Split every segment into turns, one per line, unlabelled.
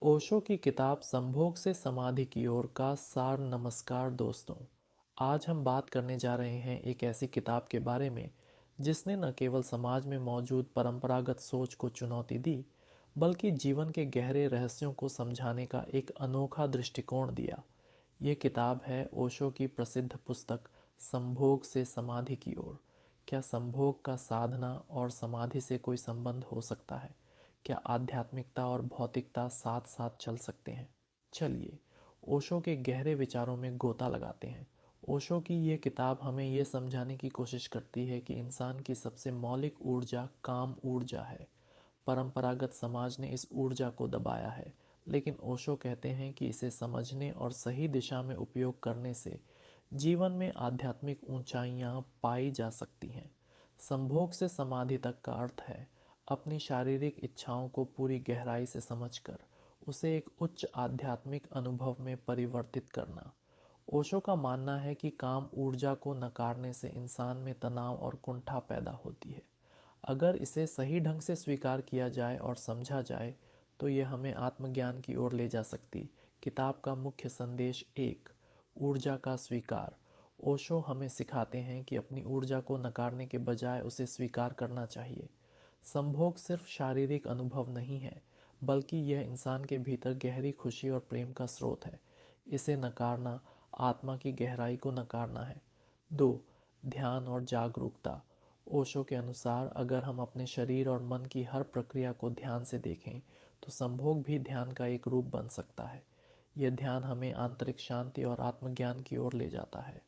ओशो की किताब संभोग से समाधि की ओर का सार। नमस्कार दोस्तों, आज हम बात करने जा रहे हैं एक ऐसी किताब के बारे में जिसने न केवल समाज में मौजूद परंपरागत सोच को चुनौती दी, बल्कि जीवन के गहरे रहस्यों को समझाने का एक अनोखा दृष्टिकोण दिया। ये किताब है ओशो की प्रसिद्ध पुस्तक संभोग से समाधि की ओर। क्या संभोग का साधना और समाधि से कोई संबंध हो सकता है? क्या आध्यात्मिकता और भौतिकता साथ साथ चल सकते हैं? चलिए ओशो के गहरे विचारों में गोता लगाते हैं। ओशो की ये किताब हमें ये समझाने की कोशिश करती है कि इंसान की सबसे मौलिक ऊर्जा काम ऊर्जा है। परंपरागत समाज ने इस ऊर्जा को दबाया है, लेकिन ओशो कहते हैं कि इसे समझने और सही दिशा में उपयोग करने से जीवन में आध्यात्मिक ऊंचाइयां पाई जा सकती हैं। संभोग से समाधि तक का अर्थ है अपनी शारीरिक इच्छाओं को पूरी गहराई से समझकर उसे एक उच्च आध्यात्मिक अनुभव में परिवर्तित करना। ओशो का मानना है कि काम ऊर्जा को नकारने से इंसान में तनाव और कुंठा पैदा होती है। अगर इसे सही ढंग से स्वीकार किया जाए और समझा जाए तो यह हमें आत्मज्ञान की ओर ले जा सकती। किताब का मुख्य संदेश एक, ऊर्जा का स्वीकार। ओशो हमें सिखाते हैं कि अपनी ऊर्जा को नकारने के बजाय उसे स्वीकार करना चाहिए। संभोग सिर्फ शारीरिक अनुभव नहीं है, बल्कि यह इंसान के भीतर गहरी खुशी और प्रेम का स्रोत है। इसे नकारना आत्मा की गहराई को नकारना है। दो, ध्यान और जागरूकता। ओशो के अनुसार अगर हम अपने शरीर और मन की हर प्रक्रिया को ध्यान से देखें तो संभोग भी ध्यान का एक रूप बन सकता है। यह ध्यान हमें आंतरिक शांति और आत्मज्ञान की ओर ले जाता है।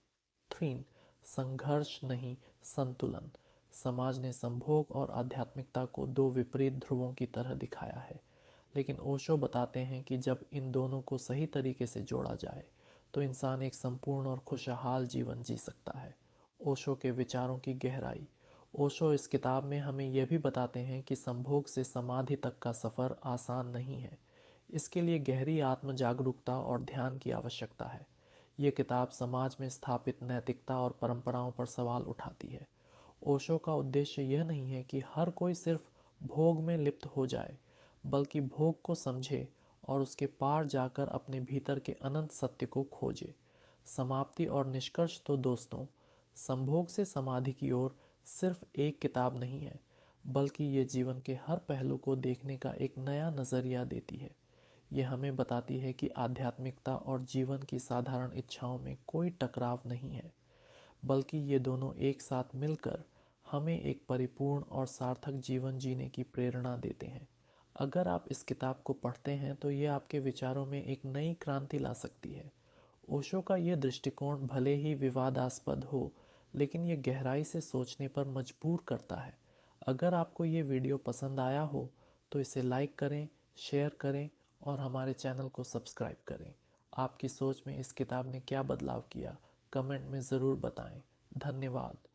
3, संघर्ष नहीं, संतुलन। समाज ने संभोग और आध्यात्मिकता को दो विपरीत ध्रुवों की तरह दिखाया है, लेकिन ओशो बताते हैं कि जब इन दोनों को सही तरीके से जोड़ा जाए तो इंसान एक संपूर्ण और खुशहाल जीवन जी सकता है। ओशो के विचारों की गहराई। ओशो इस किताब में हमें यह भी बताते हैं कि संभोग से समाधि तक का सफ़र आसान नहीं है। इसके लिए गहरी आत्म जागरूकता और ध्यान की आवश्यकता है। ये किताब समाज में स्थापित नैतिकता और परंपराओं पर सवाल उठाती है। ओशो का उद्देश्य यह नहीं है कि हर कोई सिर्फ भोग में लिप्त हो जाए, बल्कि भोग को समझे और उसके पार जाकर अपने भीतर के अनंत सत्य को खोजे। समाप्ति और निष्कर्ष तो दोस्तों, संभोग से समाधि की ओर सिर्फ एक किताब नहीं है, बल्कि ये जीवन के हर पहलू को देखने का एक नया नज़रिया देती है। ये हमें बताती है कि आध्यात्मिकता और जीवन की साधारण इच्छाओं में कोई टकराव नहीं है, बल्कि ये दोनों एक साथ मिलकर हमें एक परिपूर्ण और सार्थक जीवन जीने की प्रेरणा देते हैं। अगर आप इस किताब को पढ़ते हैं तो ये आपके विचारों में एक नई क्रांति ला सकती है। ओशो का ये दृष्टिकोण भले ही विवादास्पद हो, लेकिन ये गहराई से सोचने पर मजबूर करता है। अगर आपको ये वीडियो पसंद आया हो तो इसे लाइक करें, शेयर करें और हमारे चैनल को सब्सक्राइब करें। आपकी सोच में इस किताब ने क्या बदलाव किया, कमेंट में ज़रूर बताएं। धन्यवाद।